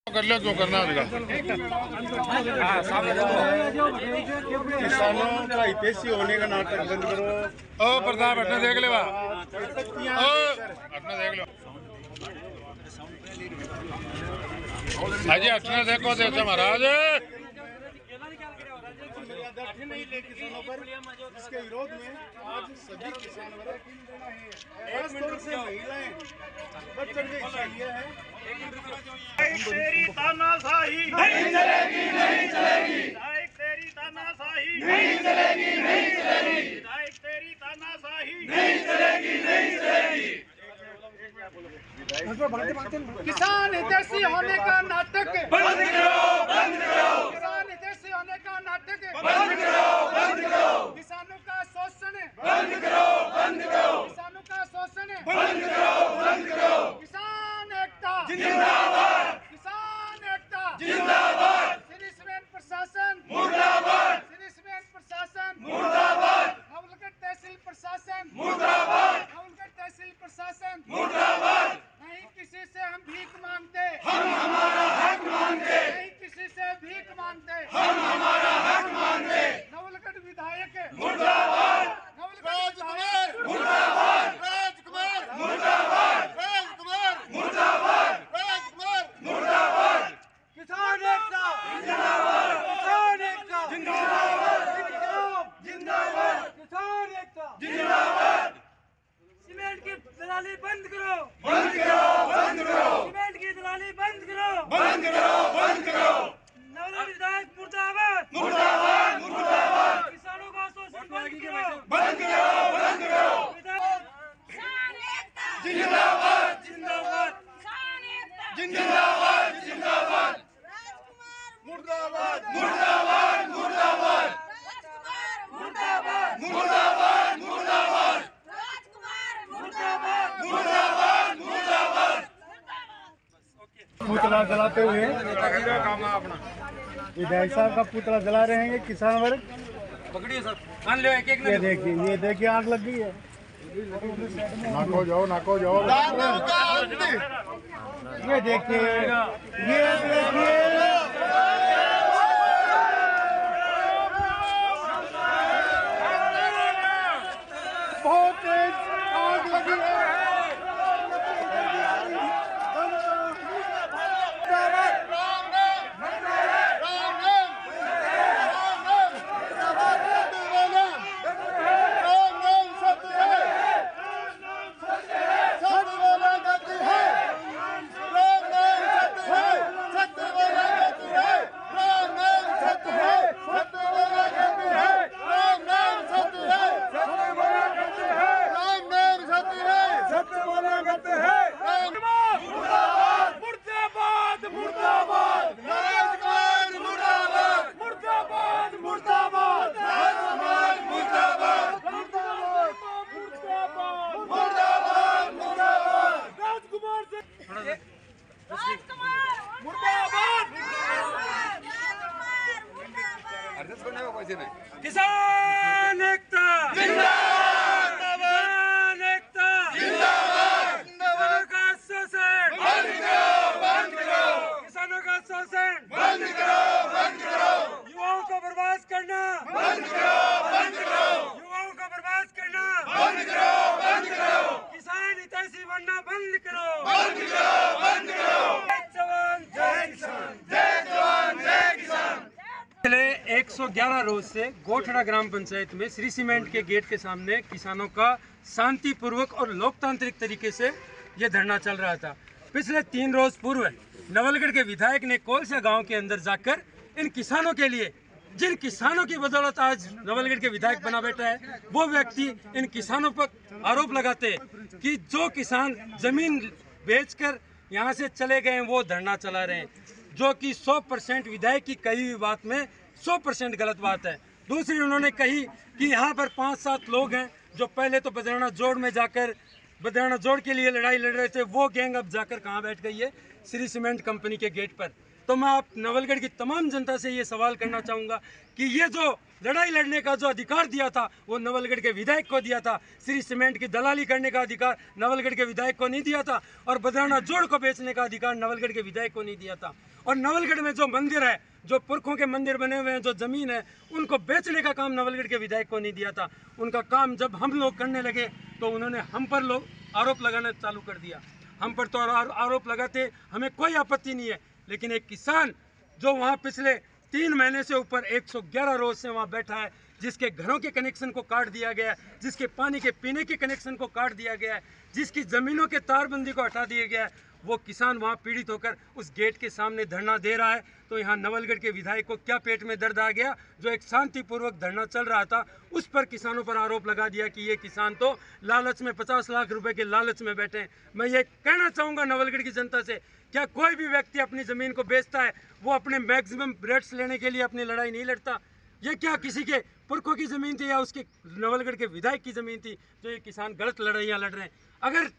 कर लो, क्यों करना है? किसानों का हितैषी होने का नाटक बंद करो। ओ प्रताप हटने देख ले, हटने देख लो। हाजी हटने देखो देते महाराज। नहीं ले किसानों पर, इसके विरोध में आज सभी किसान वर्ग खासतौर से महिलाएं बढ़ चढ़ के हिस्सा लिया है। तेरी तानाशाही नहीं चलेगी, नहीं चलेगी, तेरी तानाशाही नहीं चलेगी, नहीं चलेगी, तेरी तानाशाही नहीं चलेगी, नहीं चलेगी। किसान हितैषी होने का नाटक बंद करो, बंद करो, किसान हितैषी होने का नाटक बंद करो, बंद करो, किसानों का शोषण बंद करो, बंद करो, किसानों का शोषण बंद करो, बंद करो। किसान एकता जिंदाबाद, किसान एकता जिंदाबाद, श्री सीमेंट प्रशासन मुर्दाबाद, श्री सीमेंट प्रशासन मुर्दाबाद, नवलगढ़ तहसील प्रशासन मुर्दाबाद, नवलगढ़ तहसील प्रशासन मुर्दाबाद। नहीं किसी से हम भीख मांगते, हम हमारा हक मांगते, नहीं किसी से भीख मांगते, हम हमारा हक मांगते। नवलगढ़ विधायक मुर्दाबाद, नवलगढ़ राजकुमार, मुर्दाबाद, राजकुमार, मुर्दाबाद, राजकुमार, मुर्दाबाद, राजकुमार। मुर्दाबाद, किसान एकता जिंदाबाद, किसान एकता जिंदाबाद, जिंदाबाद, किसान एकता जिंदाबाद। सीमेंट की दलाली बंद करो, बंद करो, बंद करो, सीमेंट की दलाली बंद करो, बंद करो, बंद करो। नवलगढ़ विधायक मुर्दाबाद, मुर्दाबाद, मुर्दाबाद, किसानों का शोषण बंद करो, बंद करो, बंद करो। विधायक जिंदाबाद, जिंदाबाद, जिंदाबाद, जिंदाबाद, मुर्दाबाद, मुर्दाबाद, मुर्दाबाद, मुर्दाबाद, मुर्दाबाद, मुर्दाबाद, मुर्दाबाद। पुतला जलाते हुए काम है अपना। विधायक साहब का पुतला जला रहे हैं किसान वर्ग। पकड़िए सर, मान लो एक एक ये देखिए आग लग गई है। नाको जाओ, नाको जाओ। ये देखिए, ये देखिए, बहुत तेज आग लगी है। किसान एकता जिंदाबाद, किसान एकता जिंदाबाद, किसानों का शोषण बंद करो, बंद करो, किसानों का शोषण बंद करो, बंद करो, युवाओं को बर्बाद करना, बंद करो, बंद करो, युवाओं को बर्बाद करना, बंद करो, बंद करो, किसान हितैषी बनना बंद करो, बंद करो, बंद करो। जय जवान जय किसान। जय जवान, जय किसान। पिछले 111 रोज से गोठड़ा ग्राम पंचायत में श्री सीमेंट के गेट के सामने किसानों का शांतिपूर्वक और लोकतांत्रिक तरीके से ये धरना चल रहा था। पिछले 3 रोज पूर्व नवलगढ़ के विधायक ने कोलसा गांव के अंदर जाकर इन किसानों के लिए, जिन किसानों की बदौलत आज नवलगढ़ के विधायक बना बैठा है, वो व्यक्ति इन किसानों पर आरोप लगाते हैं कि जो किसान जमीन बेचकर यहाँ से चले गए हैं वो धरना चला रहे हैं, जो कि 100% विधायक की कही हुई बात में 100% गलत बात है। दूसरी उन्होंने कही कि यहाँ पर 5-7 लोग हैं जो पहले तो बदराना जोड़ में जाकर बदराना जोड़ के लिए लड़ाई लड़ रहे थे, वो गैंग अब जाकर कहाँ बैठ गई है? श्री सीमेंट कंपनी के गेट पर। तो मैं आप नवलगढ़ की तमाम जनता से ये सवाल करना चाहूँगा कि ये जो लड़ाई लड़ने का जो अधिकार दिया था वो नवलगढ़ के विधायक को दिया था। श्री सीमेंट की दलाली करने का अधिकार नवलगढ़ के विधायक को नहीं दिया था, और बदराना जोड़ को बेचने का अधिकार नवलगढ़ के विधायक को नहीं दिया था। और नवलगढ़ में जो मंदिर है, जो पुरखों के मंदिर बने हुए हैं, जो जमीन है, उनको बेचने का काम नवलगढ़ के विधायक को नहीं दिया था। उनका काम जब हम लोग करने लगे तो उन्होंने हम पर लोग आरोप लगाना चालू कर दिया। हम पर तो आरोप लगाते, हमें कोई आपत्ति नहीं है, लेकिन एक किसान जो वहाँ पिछले 3 महीने से ऊपर 111 रोज से वहाँ बैठा है, जिसके घरों के कनेक्शन को काट दिया गया है, जिसके पानी के पीने के कनेक्शन को काट दिया गया है, जिसकी ज़मीनों के तारबंदी को हटा दिया गया है, वो किसान वहाँ पीड़ित होकर उस गेट के सामने धरना दे रहा है। तो यहाँ नवलगढ़ के विधायक को क्या पेट में दर्द आ गया? जो एक शांतिपूर्वक धरना चल रहा था उस पर किसानों पर आरोप लगा दिया कि ये किसान तो लालच में 50 लाख रुपए के लालच में बैठे हैं। मैं ये कहना चाहूँगा नवलगढ़ की जनता से, क्या कोई भी व्यक्ति अपनी ज़मीन को बेचता है वो अपने मैक्सिमम रेट्स लेने के लिए अपनी लड़ाई नहीं लड़ता? ये क्या किसी के पुरखों की ज़मीन थी या उसके नवलगढ़ के विधायक की ज़मीन थी जो ये किसान गलत लड़ाइयाँ लड़ रहे हैं? अगर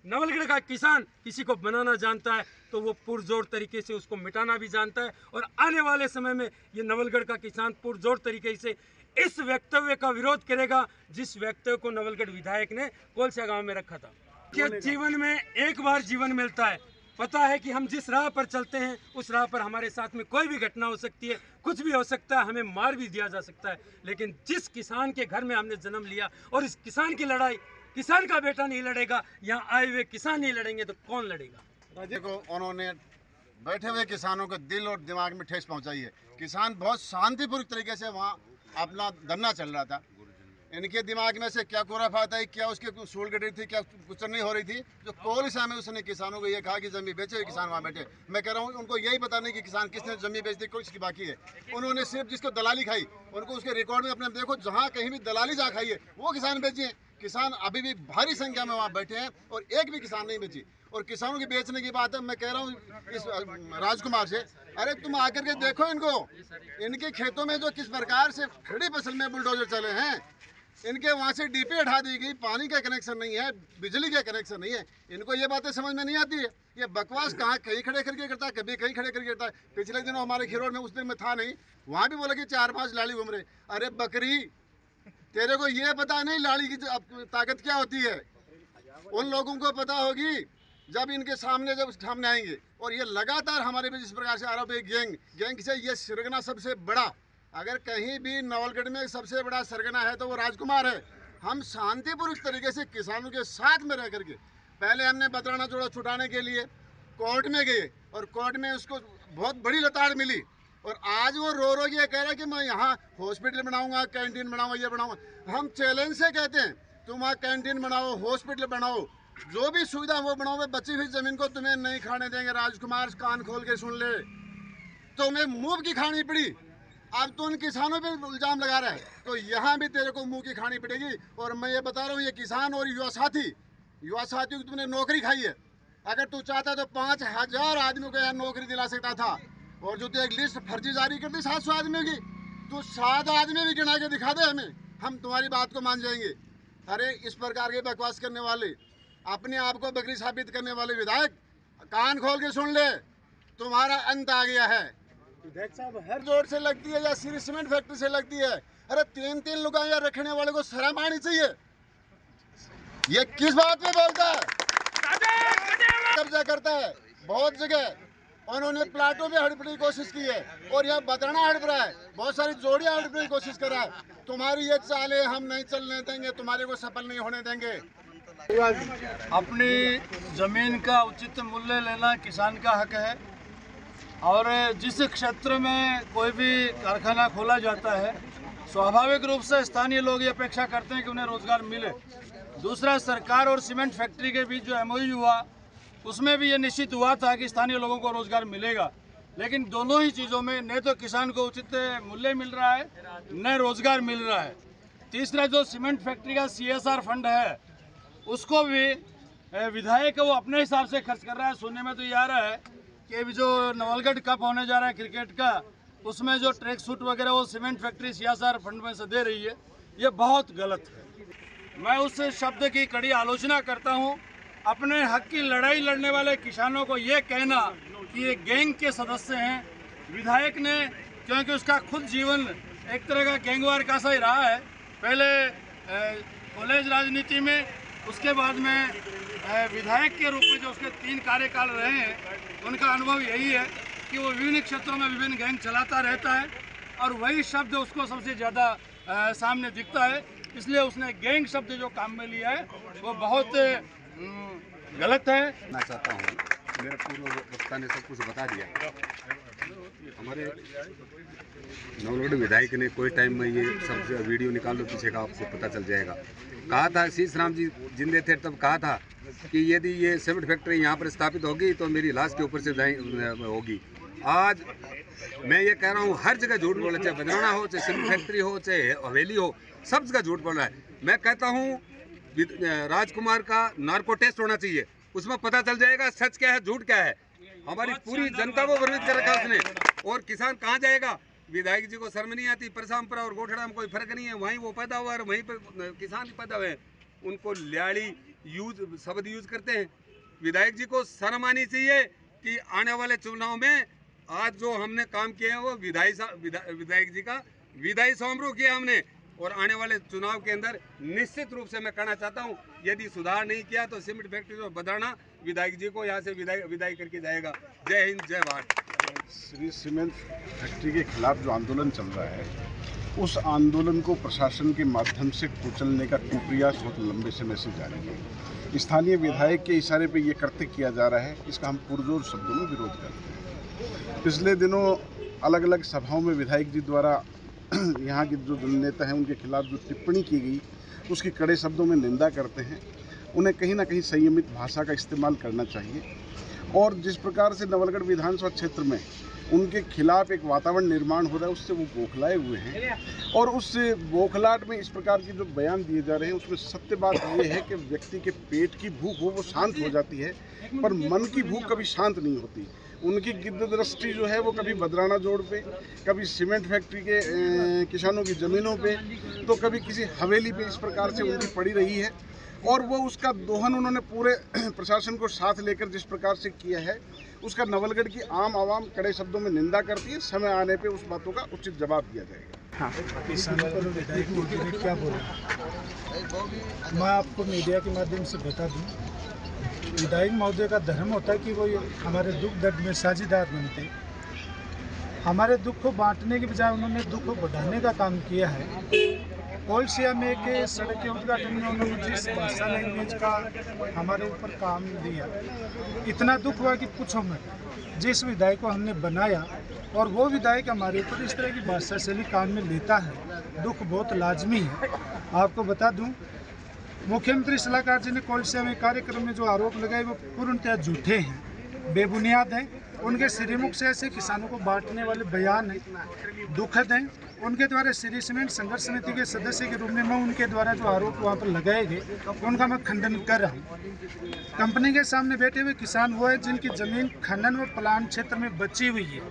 नवलगढ़ का किसान किसी को बनाना जानता है तो वो पुरजोर तरीके से उसको मिटाना भी जानता है, और आने वाले समय में ये नवलगढ़ का किसान पुरजोर तरीके से इस वक्तव्य का विरोध करेगा जिस वक्तव्य को नवलगढ़ विधायक ने कोलसिया गांव में रखा था। कि जीवन में एक बार जीवन मिलता है, पता है कि हम जिस राह पर चलते हैं उस राह पर हमारे साथ में कोई भी घटना हो सकती है, कुछ भी हो सकता है, हमें मार भी दिया जा सकता है, लेकिन जिस किसान के घर में हमने जन्म लिया और इस किसान की लड़ाई किसान का बेटा नहीं लड़ेगा, यहाँ आए हुए किसान नहीं लड़ेंगे तो कौन लड़ेगा? देखो, उन्होंने बैठे हुए किसानों को दिल और दिमाग में ठेस पहुंचाई है। किसान बहुत शांतिपूर्वक तरीके से वहाँ अपना धरना चल रहा था। इनके दिमाग में से क्या खुराफात आई, क्या उसके सूल गड़ी थी, क्या कुछ नहीं हो रही थी, जो कोलसा में उसने किसानों को ये कहा कि जमीन बेचे हुए किसान वहाँ बैठे। मैं कह रहा हूँ उनको यही पता नहीं कि किसान किसने जमीन बेच दी, किसकी बाकी है। उन्होंने सिर्फ जिसको दलाली खाई उनको उसके रिकॉर्ड में अपने देखो, जहाँ कहीं भी दलाली जहाँ खाई है वो किसान बेचे हैं। किसान अभी भी भारी संख्या में वहाँ बैठे हैं और एक भी किसान नहीं बेची। और किसानों की बेचने की बात है, मैं कह रहा हूँ इस राजकुमार से, अरे तुम आकर के देखो इनको, इनके खेतों में जो किस प्रकार से खड़ी फसल में बुलडोजर चले हैं, इनके वहाँ से डीपी हटा दी गई, पानी का कनेक्शन नहीं है, बिजली का कनेक्शन नहीं है। इनको ये बातें समझ में नहीं आती है। ये बकवास कहाँ कहीं खड़े करके करता है, कभी कहीं खड़े करके करता है। पिछले दिनों हमारे खिरोड़ में, उस दिन में था नहीं, वहाँ भी बोला कि 4-5 लाड़ी घूम रहे। अरे बकरी, तेरे को ये पता नहीं लाड़ी की ताकत क्या होती है? उन लोगों को पता होगी जब इनके सामने आएंगे। और ये लगातार हमारे भी जिस प्रकार से आरोप है, गैंग से ये सरगना सबसे बड़ा, अगर कहीं भी नवलगढ़ में सबसे बड़ा सरगना है तो वो राजकुमार है। हम शांतिपूर्वक तरीके से किसानों के साथ में रह करके, पहले हमने बदराना जोड़ा छुटाने के लिए कोर्ट में गए और कोर्ट में उसको बहुत बड़ी लताड़ मिली, और आज वो रो ये कह रहा है कि मैं यहाँ हॉस्पिटल बनाऊंगा, कैंटीन बनाऊंगा, ये बनाऊंगा। हम चैलेंज से कहते हैं तुम वहाँ कैंटीन बनाओ, हॉस्पिटल बनाओ, जो भी सुविधा वो बनाओ, बची हुई जमीन को तुम्हें नहीं खाने देंगे। राजकुमार कान खोल के सुन ले, तुम्हें मुंह की खानी पड़ी। अब तो उन किसानों पे इल्जाम लगा रहा है, तो यहाँ भी तेरे को मुंह की खानी पड़ेगी। और मैं ये बता रहा हूँ, ये किसान और युवा साथियों को तुमने नौकरी खाई है। अगर तू चाहता तो 5000 आदमियों को यहाँ नौकरी दिला सकता था। और जो तो एक लिस्ट फर्जी जारी कर दी 700 आदमियों की, तो 7 आदमी भी गिना के दिखा दे हमें, हम तुम्हारी बात को मान जाएंगे। अरे इस प्रकार के बकवास करने वाले, अपने आप को बकरी साबित करने वाले विधायक, कान खोल के सुन ले, तुम्हारा अंत आ गया है। विधायक साहब, हर जोर से लगती है या श्री सीमेंट फैक्ट्री से लगती है? अरे 3-3 लुगाइयां रखने वाले को शर्म आनी चाहिए। ये किस बात पे बोलता है? कब्जा करता है बहुत जगह। उन्होंने प्लाटों में हड़पने की कोशिश की है और यहाँ बदराना हड़प रहा है, बहुत सारी जोड़ियां हड़पने की कोशिश कर रहा है। तुम्हारी ये चालें हम नहीं चलने देंगे, तुम्हारे को सफल नहीं होने देंगे। अपनी ज़मीन का उचित मूल्य लेना किसान का हक है, और जिस क्षेत्र में कोई भी कारखाना खोला जाता है, स्वाभाविक रूप से स्थानीय लोग ये अपेक्षा करते हैं कि उन्हें रोजगार मिले। दूसरा, सरकार और सीमेंट फैक्ट्री के बीच जो MOU हुआ, उसमें भी ये निश्चित हुआ था कि स्थानीय लोगों को रोजगार मिलेगा, लेकिन दोनों ही चीज़ों में न तो किसान को उचित मूल्य मिल रहा है, न रोजगार मिल रहा है। तीसरा, जो सीमेंट फैक्ट्री का CSR फंड है, उसको भी विधायक वो अपने हिसाब से खर्च कर रहा है। सुनने में तो ये आ रहा है कि अभी जो नवलगढ़ कप होने जा रहा है क्रिकेट का, उसमें जो ट्रैक सूट वगैरह वो सीमेंट फैक्ट्री CSR फंड में से दे रही है, ये बहुत गलत है। मैं उस शब्द की कड़ी आलोचना करता हूँ। अपने हक की लड़ाई लड़ने वाले किसानों को ये कहना कि ये गैंग के सदस्य हैं। विधायक ने, क्योंकि उसका खुद जीवन एक तरह का गैंगवार का सा ही रहा है, पहले कॉलेज राजनीति में, उसके बाद में विधायक के रूप में जो उसके 3 कार्यकाल रहे हैं, उनका अनुभव यही है कि वो विभिन्न क्षेत्रों में विभिन्न गैंग चलाता रहता है और वही शब्द उसको सबसे ज़्यादा सामने दिखता है। इसलिए उसने गैंग शब्द जो काम में लिया है वो बहुत गलत है। मैं चाहता हूँ, मेरे पूर्व वक्ता ने सब कुछ बता दिया। हमारे नवलगढ़ विधायक ने कोई टाइम में ये सब वीडियो निकाल लो पीछे का, आपको पता चल जाएगा। कहा था शीश राम जी जिंदे थे तब कहा था कि यदि ये सीमेंट फैक्ट्री यहाँ पर स्थापित होगी तो मेरी लाश के ऊपर से होगी। आज मैं ये कह रहा हूँ, हर जगह झूठ बोला, चाहे बजराना हो, चाहे सीमेंट फैक्ट्री हो, चाहे हवेली हो, सब जगह झूठ बोल रहा है। मैं कहता हूँ राजकुमार का नार्को टेस्ट होना चाहिए, उसमें पता चल जाएगा सच क्या है झूठ क्या है। हमारी पूरी जनता को भ्रमित कर रखा उसने। और किसान कहाँ जाएगा? विधायक जी को शर्म नहीं आती? परसामपुरा और गोठड़ा में कोई फर्क नहीं है, वहीं वो पैदा हुआ है, वहीं पर किसान पैदा हुए हैं। उनको ल्याड़ी शब्द यूज करते हैं। विधायक जी को शर्म आनी चाहिए कि आने वाले चुनाव में आज जो हमने काम किया है वो विधायक जी का विदाई समारोह किया हमने, और आने वाले चुनाव के अंदर निश्चित रूप से मैं कहना चाहता हूं, यदि सुधार नहीं किया तो सीमेंट फैक्ट्री को बदलाना विधायक जी को यहां से विदाई करके जाएगा। जय हिंद, जय भारत। श्री सीमेंट फैक्ट्री के खिलाफ जो आंदोलन चल रहा है, उस आंदोलन को प्रशासन के माध्यम से कुचलने का प्रयास बहुत लंबे समय से जारी है। स्थानीय विधायक के इशारे पर यह कृत्य किया जा रहा है, इसका हम पुरजोर शब्दों में विरोध करते हैं। पिछले दिनों अलग अलग सभाओं में विधायक जी द्वारा यहाँ के जो नेता हैं उनके खिलाफ जो टिप्पणी की गई, उसकी कड़े शब्दों में निंदा करते हैं। उन्हें कहीं ना कहीं संयमित भाषा का इस्तेमाल करना चाहिए। और जिस प्रकार से नवलगढ़ विधानसभा क्षेत्र में उनके खिलाफ एक वातावरण निर्माण हो रहा है, उससे वो बौखलाए हुए हैं। और उस बौखलाहट में इस प्रकार के जो बयान दिए जा रहे हैं, उसमें सत्य बात ये है कि व्यक्ति के पेट की भूख हो वो शांत हो जाती है, पर मन की भूख कभी शांत नहीं होती। उनकी गिद्ध दृष्टि जो है वो कभी बदराना जोड़ पे, कभी सीमेंट फैक्ट्री के किसानों की ज़मीनों पे, तो कभी किसी हवेली पे इस प्रकार से उनकी पड़ी रही है। और वो उसका दोहन उन्होंने पूरे प्रशासन को साथ लेकर जिस प्रकार से किया है, उसका नवलगढ़ की आम आवाम कड़े शब्दों में निंदा करती है। समय आने पे उस बातों का उचित जवाब दिया जाएगा। किसानों पर विधायक मोदी ने क्या बोला, मैं आपको मीडिया के माध्यम से बता दूं। विधायक महोदय का धर्म होता है कि वो हमारे दुख दर्द में साझेदार बनते। हमारे दुख को बांटने के बजाय उन्होंने दुख को बढ़ाने का काम किया है। कोलसिया में एक सड़क के उद्घाटन में उन्होंने जिस भाषा लैंग्वेज का हमारे ऊपर काम दिया, इतना दुख हुआ कि पूछो मत। जिस विधायक को हमने बनाया और वो विधायक हमारे ऊपर इस तरह की भाषा शैली काम में लेता है, दुख बहुत लाजमी है। आपको बता दूं, मुख्यमंत्री सलाहकार जी ने कोलसिया में कार्यक्रम में जो आरोप लगाए वो पूर्णतः झूठे हैं, बेबुनियाद हैं। उनके श्रीमुख से ऐसे किसानों को बांटने वाले बयान हैं, दुखद हैं। उनके द्वारा श्री सीमेंट संघर्ष समिति के सदस्य के रूप में मैं उनके द्वारा जो आरोप वहाँ पर लगाए गए उनका मैं खंडन कर रहा हूँ। कंपनी के सामने बैठे हुए किसान वो है जिनकी ज़मीन खनन व पलायन क्षेत्र में बची हुई है।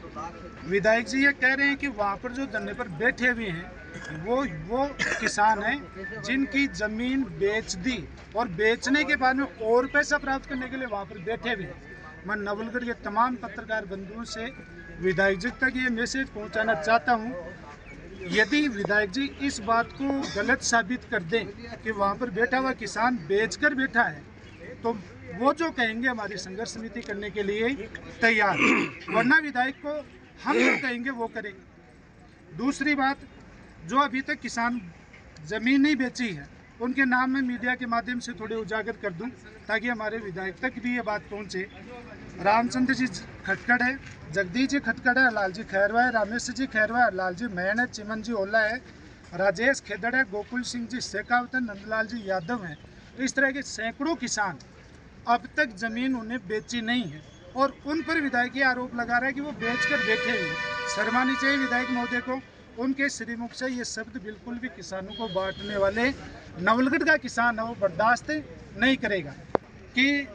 विधायक जी ये कह रहे हैं कि वहाँ पर जो धरने पर बैठे हुए हैं वो किसान हैं जिनकी ज़मीन बेच दी और बेचने के बाद में और पैसा प्राप्त करने के लिए वहाँ पर बैठे हुए हैं। मैं नवलगढ़ के तमाम पत्रकार बंधुओं से विधायक जी तक ये मैसेज पहुँचाना चाहता हूँ, यदि विधायक जी इस बात को गलत साबित कर दें कि वहाँ पर बैठा हुआ किसान बेचकर बैठा है, तो वो जो कहेंगे हमारी संघर्ष समिति करने के लिए तैयार, वरना विधायक को हम जो कहेंगे वो करें। दूसरी बात, जो अभी तक किसान ज़मीन नहीं बेची है उनके नाम में मीडिया के माध्यम से थोड़े उजागर कर दूं ताकि हमारे विधायक तक भी ये बात पहुंचे। रामचंद्र जी खटकड़ है, जगदीश जी खटकड़ है, लाल जी खैरवा है, रामेश जी खैरवा है, लाल जी मैन है, चिमन जी ओला है, राजेश खेदड़ है, गोकुल सिंह जी शेखावत है, नंदलाल जी यादव हैं। इस तरह के सैकड़ों किसान अब तक ज़मीन उन्हें बेची नहीं है और उन पर विधायक ये आरोप लगा रहा है कि वो बेच कर बैठे हुए। शर्मानी चाहिए विधायक महोदय को। उनके श्रीमुख से ये शब्द बिल्कुल भी किसानों को बांटने वाले नवलगढ़ का किसान है वो बर्दाश्त नहीं करेगा। कि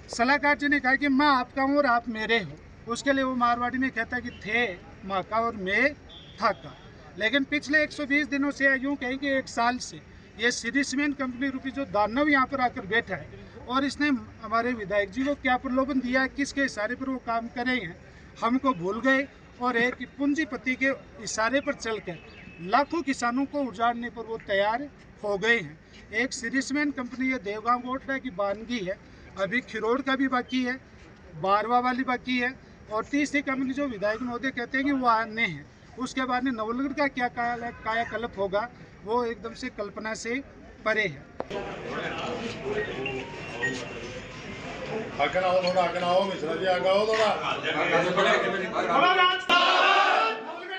सलाहकार जी ने कहा कि मैं आपका हूँ और आप मेरे हो, उसके लिए वो मारवाड़ी में कहता है कि थे माँ का और मैं था का। लेकिन पिछले 120 दिनों से यूँ कहें कि 1 साल से ये श्री सीमेंट कंपनी रूपी जो दानव यहाँ पर आकर बैठा है और इसने हमारे विधायक जी को क्या प्रलोभन दिया है, किसके इशारे पर वो काम कर रहे हैं, हमको भूल गए और एक पूंजीपति के इशारे पर चलकर लाखों किसानों को उजाड़ने पर वो तैयार हो गए हैं। एक श्री सीमेंट कंपनी है देवगांव गोठड़ा की बानगी है, अभी खिरोड़ का भी बाकी है, बारवा वाली बाकी है, और तीसरी कंपनी जो विधायक महोदय कहते हैं कि वो आने हैं। उसके बाद में नवलगढ़ का क्या कायाकल्प होगा वो एकदम से कल्पना से परे है। आगे आओ थोड़ा, आगे आओ मिश्रा जी, आगे आओ थोड़ा। नवलगढ़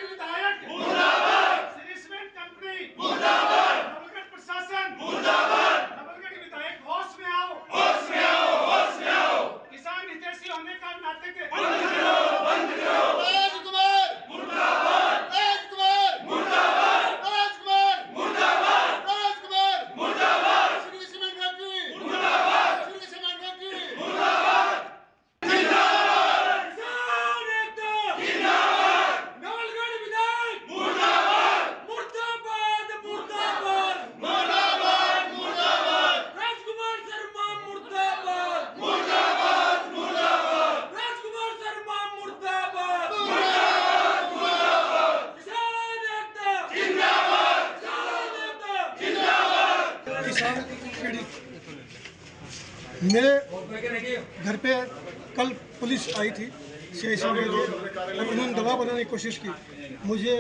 विधायक मुर्दाबाद, श्री सीमेंट कंपनी मुर्दाबाद, नवलगढ़ प्रशासन मुर्दाबाद, नवलगढ़ विधायक होश में आओ, होश में आओ, होश में आओ। किसान हितैषी होने का नाते के बंद करो, बंद करो। राजकुमार मुर्दाबाद, राजकुमार मुर्दाबाद, राजकुमार मुर्दाबाद, राजकुमार मुर्दाबाद, श्री सीमेंट फैक्ट्री मुर्दाबाद, श्री सीमेंट फैक्ट्री मुर्दाबाद, जिंदाबाद, किसान एकता जिंदाबाद, नवलगढ़ विधायक मुर्दाबाद, मुर्दाबाद, मुर्दाबाद, मुर्दाबाद, मुर्दाबाद, राजकुमार शर्मा मुर्दाबाद, मुर्दाबाद, मुर्दाबाद, राजकुमार शर्मा मुर्दाबाद, मुर्दाबाद, मुर्दाबाद, किसान एकता जिंदाबाद, किसान एकता जिंदाबाद। किसान पीड़ित, मेरे घर पे कल पुलिस आई थी CIC में, उन्होंने दबाव बनाने की कोशिश की, मुझे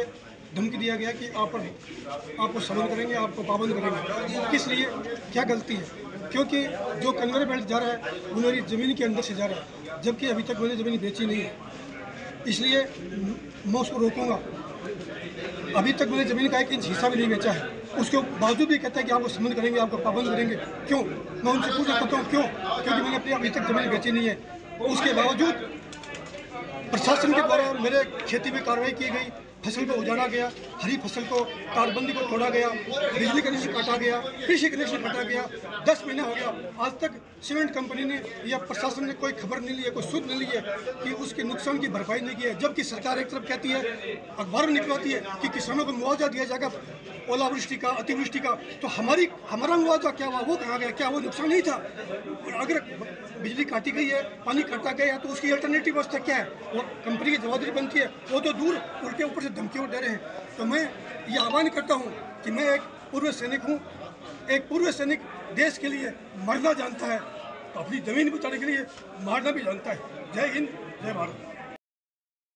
धमकी दिया गया कि आपको समन करेंगे, आपको पाबंद करेंगे। किस लिए, क्या गलती है? क्योंकि जो कन्वेयर बेल्ट जा रहा है वो मेरी ज़मीन के अंदर से जा रहा है, जबकि अभी तक मैंने ज़मीन बेची नहीं है, इसलिए मैं उसको रोकूंगा। अभी तक मैंने ज़मीन का 1 इंच हिस्सा भी नहीं बेचा है, उसके बावजूद भी कहता है कि आपको समन करेंगे, आपको पाबंद करेंगे। क्यों? मैं उनसे पूछ सकता हूँ क्यों? क्योंकि मैंने अपनी अभी तक ज़मीन बेची नहीं है। उसके बावजूद प्रशासन के द्वारा मेरे खेती में कार्रवाई की गई, फसल को उजाड़ा गया, हरी फसल को तारबंदी को तोड़ा गया, बिजली कनेक्शन काटा गया, कृषि कनेक्शन काटा गया। 10 महीना हो गया, आज तक सीमेंट कंपनी ने या प्रशासन ने कोई खबर नहीं ली है, कोई सुध नहीं ली है कि उसके नुकसान की भरपाई नहीं की है। जबकि सरकार एक तरफ कहती है, अखबार में निकलवाती है कि किसानों को मुआवजा दिया जाएगा ओलावृष्टि का, अतिवृष्टि का, तो हमारा मुआवजा क्या हुआ, वो कहाँ गया? क्या वो नुकसान नहीं था? और अगर बिजली काटी गई है, पानी काटा गया है, तो उसकी अल्टरनेटिव व्यवस्था क्या है? वो कंपनी की जवाबदारी बनती है, वो तो दूर उनके ऊपर से धमकियों दे रहे हैं। तो मैं ये आह्वान करता हूँ कि मैं एक पूर्व सैनिक हूँ, एक पूर्व सैनिक देश के लिए मरना जानता है, तो अपनी ज़मीन बचाने के लिए मारना भी जानता है। जय हिंद, जय भारत।